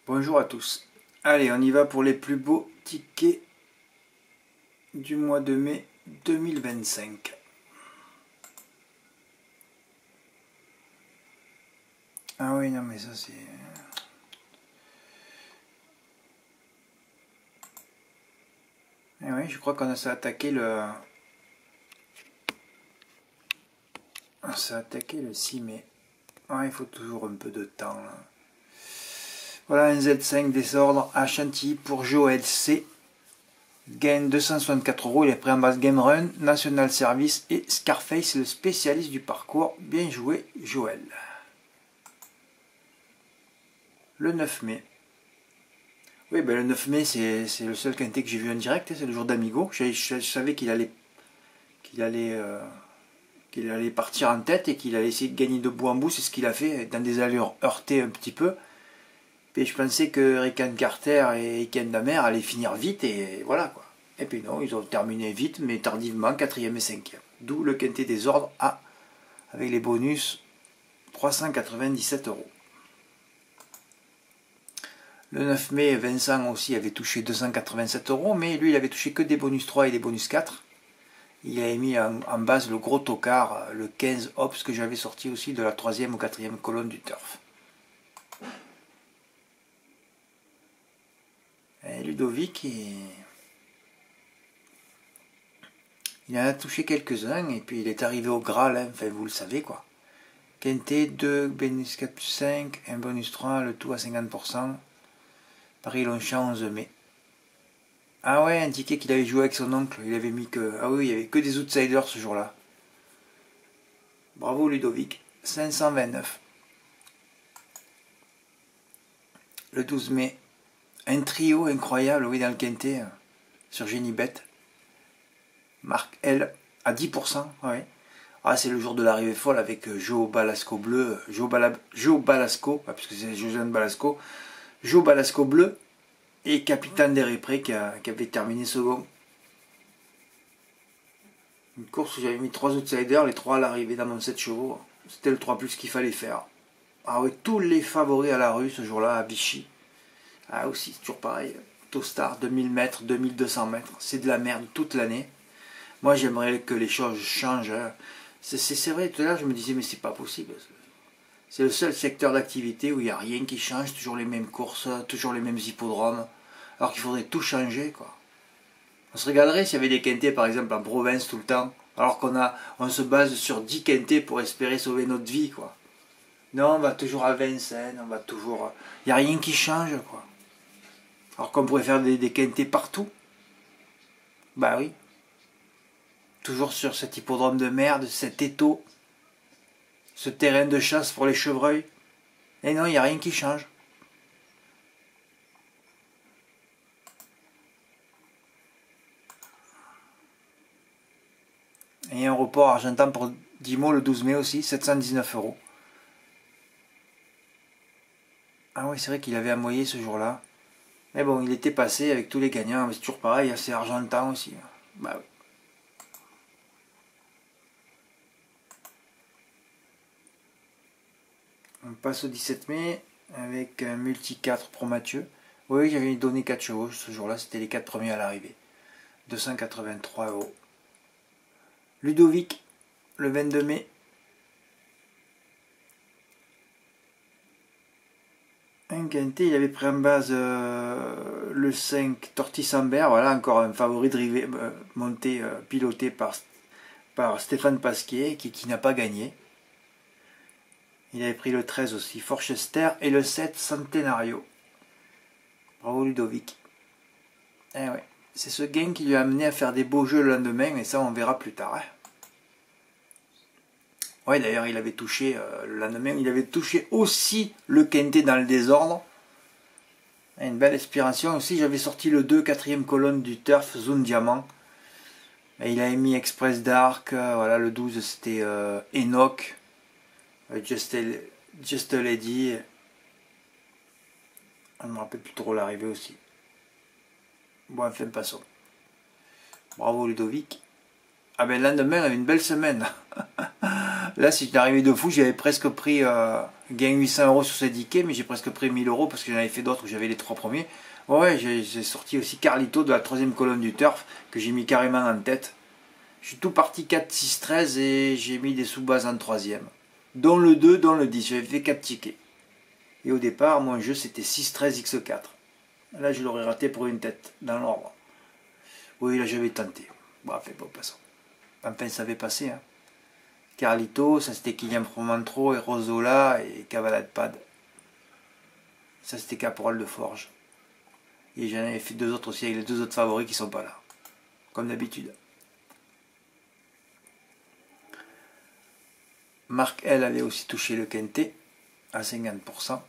Bonjour à tous. Allez, on y va pour les plus beaux tickets du mois de mai 2025. Ah oui, non mais ça c'est... Eh oui, je crois qu'on s'est attaqué le... On s'est attaqué le 6 mai. Ah, il faut toujours un peu de temps là. Voilà un Z5 désordre à Chantilly pour Joël C. Gain 264 €, il est prêt en base Game Run, National Service et Scarface, le spécialiste du parcours. Bien joué Joël. Le 9 mai. Oui, ben le 9 mai, c'est le seul quintet que j'ai vu en direct, c'est le jour d'Amigo. Je savais qu'il allait, qu'il allait partir en tête et qu'il allait essayer de gagner de bout en bout. C'est ce qu'il a fait, dans des allures heurtées un petit peu. Puis je pensais que Rican Carter et Ken Damer allaient finir vite et voilà quoi. Et puis non, ils ont terminé vite, mais tardivement, 4e et 5e. D'où le quintet des ordres A, avec les bonus, 397 €. Le 9 mai, Vincent aussi avait touché 287 €, mais lui, il avait touché que des bonus 3 et des bonus 4. Il avait mis en base le gros tocard, le 15 Ops, que j'avais sorti aussi de la 3e ou 4e colonne du turf. Et Ludovic, il en a touché quelques-uns, et puis il est arrivé au Graal, hein, enfin vous le savez quoi. Quintet, 2, bonus 4 plus 5, un bonus 3, le tout à 50%. Paris-Longchamp, 11 mai. Ah ouais, un ticket qu'il avait joué avec son oncle, il avait mis que... Ah oui, il n'y avait que des outsiders ce jour-là. Bravo Ludovic, 529. Le 12 mai, un trio incroyable, oui, dans le quintet, sur Génibet. Marque L à 10%, ouais. Ah, c'est le jour de l'arrivée folle avec Joe Balasco bleu, Joe Balasco, puisque c'est Josiane Balasco, Joe Balasco bleu et Capitaine Desréprés qui avait terminé second. Une course où j'avais mis 3 outsiders, les 3 à l'arrivée dans mon 7 chevaux. C'était le 3 plus qu'il fallait faire. Ah oui, tous les favoris à la rue ce jour-là, à Vichy. Ah aussi, c'est toujours pareil. Tostar, 2000 mètres, 2200 mètres. C'est de la merde toute l'année. Moi, j'aimerais que les choses changent. C'est vrai, tout à l'heure, je me disais, mais c'est pas possible. C'est le seul secteur d'activité où il n'y a rien qui change. Toujours les mêmes courses, toujours les mêmes hippodromes. Alors qu'il faudrait tout changer, quoi. On se regarderait s'il y avait des quintets, par exemple, en province tout le temps. Alors on se base sur 10 quintets pour espérer sauver notre vie, quoi. Non, on va toujours à Vincennes, on va toujours... Il n'y a rien qui change, quoi. Alors qu'on pourrait faire des quintets partout. Bah oui. Toujours sur cet hippodrome de merde, cet étau, ce terrain de chasse pour les chevreuils. Et non, il n'y a rien qui change. Et un report argentin pour Dimo le 12 mai aussi, 719 €. Ah oui, c'est vrai qu'il avait amoyé ce jour-là. Mais bon, il était passé avec tous les gagnants, mais c'est toujours pareil, c'est argentin aussi. Bah oui. On passe au 17 mai avec un multi 4 pour Mathieu. Oui, j'avais donné 4 chevaux ce jour-là, c'était les 4 premiers à l'arrivée. 283 €. Ludovic, le 22 mai. Un quintet, il avait pris en base le 5 Tortisambert, voilà, encore un favori drivé, monté, piloté par Stéphane Pasquier, qui n'a pas gagné. Il avait pris le 13 aussi, Forchester, et le 7 Centenario. Bravo Ludovic. Eh ouais, c'est ce gain qui lui a amené à faire des beaux jeux le lendemain, mais ça on verra plus tard. Hein. Ouais, d'ailleurs, il avait touché le lendemain, il avait touché aussi le quintet dans le désordre. Une belle inspiration aussi. J'avais sorti le 2, 4e colonne du turf, Zone Diamant. Et il avait mis Express Dark. Voilà, le 12, c'était Enoch. Just a Lady. On ne me rappelle plus trop l'arrivée aussi. Bon, enfin, passons. Bravo Ludovic. Ah ben, le lendemain, on avait une belle semaine. Là, c'est une arrivée de fou. J'avais presque pris gain 800 € sur ces 10 quais, mais j'ai presque pris 1000 € parce que j'en avais fait d'autres où j'avais les 3 premiers. Ouais, j'ai sorti aussi Carlito de la 3e colonne du turf que j'ai mis carrément en tête. Je suis tout parti 4, 6, 13 et j'ai mis des sous-bases en 3e. Dont le 2, dont le 10. J'avais fait 4 tickets. Et au départ, mon jeu c'était 6, 13, X4. Là, je l'aurais raté pour une tête, dans l'ordre. Oui, là, j'avais tenté. Bon, fait bon, passons. Enfin, ça avait passé. Hein. Carlito, ça c'était Kylian Fromantro et Rosola et Cavalade Pad. Ça c'était Caporal de Forge. Et j'en avais fait 2 autres aussi avec les 2 autres favoris qui sont pas là. Comme d'habitude. Marc L avait aussi touché le quintet à 50%,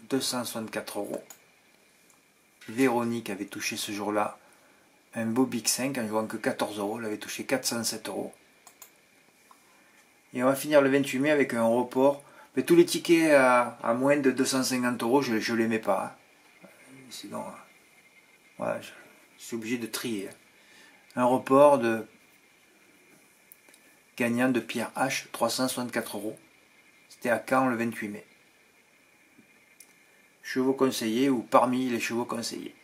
264 €. Véronique avait touché ce jour-là un beau Big 5 en jouant que 14 €, elle avait touché 407 €. Et on va finir le 28 mai avec un report. Mais tous les tickets à moins de 250 €, je ne les mets pas. Hein. Sinon, voilà, je suis obligé de trier. Un report de gagnant de Pierre H, 364 €. C'était à Caen le 28 mai. Chevaux conseillés ou parmi les chevaux conseillés.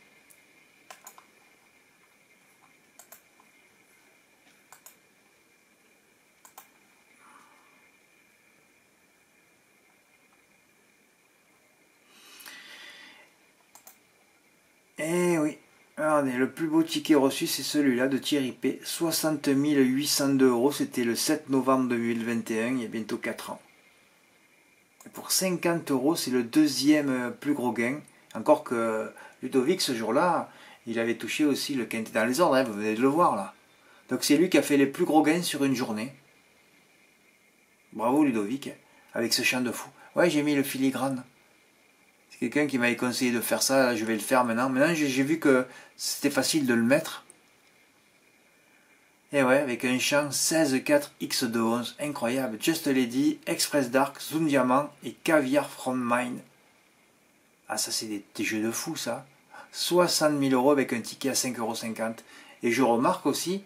Eh oui, regardez, le plus beau ticket reçu, c'est celui-là de Thierry P. 60 802 €, c'était le 7 novembre 2021, il y a bientôt 4 ans. Et pour 50 €, c'est le 2e plus gros gain. Encore que Ludovic, ce jour-là, il avait touché aussi le quintet dans les ordres, hein, vous venez de le voir là. Donc c'est lui qui a fait les plus gros gains sur une journée. Bravo Ludovic, avec ce chant de fou. Ouais, j'ai mis le filigrane. C'est quelqu'un qui m'avait conseillé de faire ça, là, je vais le faire maintenant. Maintenant j'ai vu que c'était facile de le mettre. Et ouais, avec un chant 16-4 X de 11, incroyable. Just Lady, Express Dark, Zoom Diamant et Caviar from Mine. Ah ça c'est des jeux de fou ça. 60 000 € avec un ticket à 5,50 €. Et je remarque aussi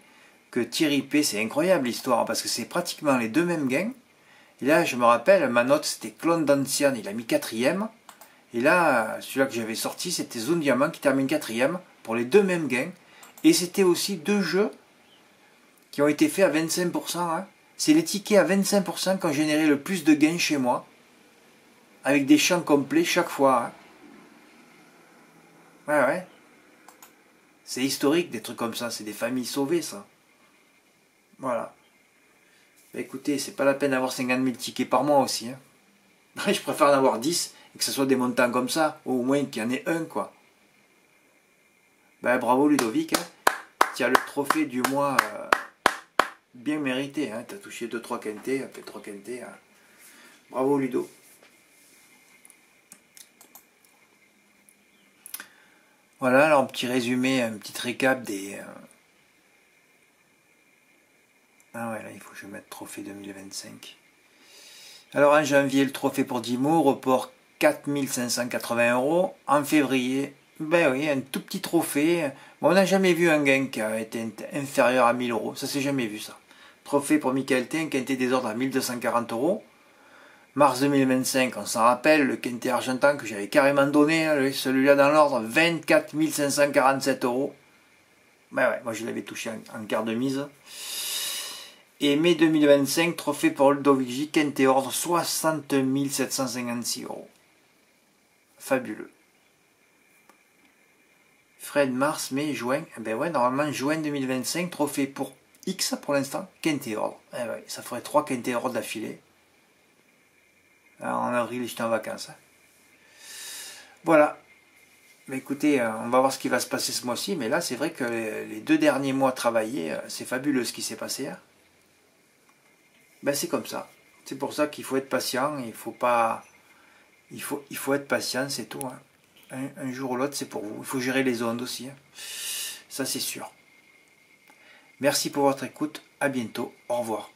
que Thierry P, c'est incroyable l'histoire, parce que c'est pratiquement les 2 mêmes gains. Et là je me rappelle, ma note c'était Clone d'Ancien, il a mis 4e. Et là, celui-là que j'avais sorti, c'était Zone Diamant qui termine 4e pour les 2 mêmes gains. Et c'était aussi 2 jeux qui ont été faits à 25%. Hein. C'est les tickets à 25% qui ont généré le plus de gains chez moi. Avec des champs complets chaque fois. Hein. Ouais, ouais. C'est historique des trucs comme ça. C'est des familles sauvées, ça. Voilà. Bah, écoutez, c'est pas la peine d'avoir 50 000 tickets par mois aussi. Hein. Je préfère en avoir 10 et que ce soit des montants comme ça. Ou au moins qu'il y en ait un, quoi. Ben, bravo Ludovic. Hein. Tu as le trophée du mois bien mérité. Hein. Tu as touché 2-3 quintés, après 3 quintés. Hein. Bravo Ludo. Voilà, alors un petit résumé, un petit récap des... Ah ouais, là il faut que je mette trophée 2025. Alors en janvier, le trophée pour Dimo, report 4580 €. En février, ben oui, un tout petit trophée. Bon, on n'a jamais vu un gain qui a été inférieur à 1000 €. Ça s'est jamais vu ça. Trophée pour Michael T, un quintet des ordres à 1240 €. Mars 2025, on s'en rappelle, le quintet argentin que j'avais carrément donné, hein, celui-là dans l'ordre, 24 547 €. Ben ouais, moi je l'avais touché en quart de mise. Et mai 2025, trophée pour Ludovic J, quintet ordre, 60 756 €. Fabuleux. Fred, mars, mai, juin. Ben ouais, normalement, juin 2025, trophée pour X pour l'instant, quintet ordre. Eh ouais, ça ferait 3 quintet ordre d'affilée. En avril, j'étais en vacances. Hein. Voilà. Mais écoutez, on va voir ce qui va se passer ce mois-ci. Mais là, c'est vrai que les 2 derniers mois travaillés, c'est fabuleux ce qui s'est passé. Hein. Ben c'est comme ça. C'est pour ça qu'il faut être patient. Il faut pas. Il faut être patient, c'est tout. Hein. Un jour ou l'autre, c'est pour vous. Il faut gérer les ondes aussi. Hein. Ça, c'est sûr. Merci pour votre écoute. À bientôt. Au revoir.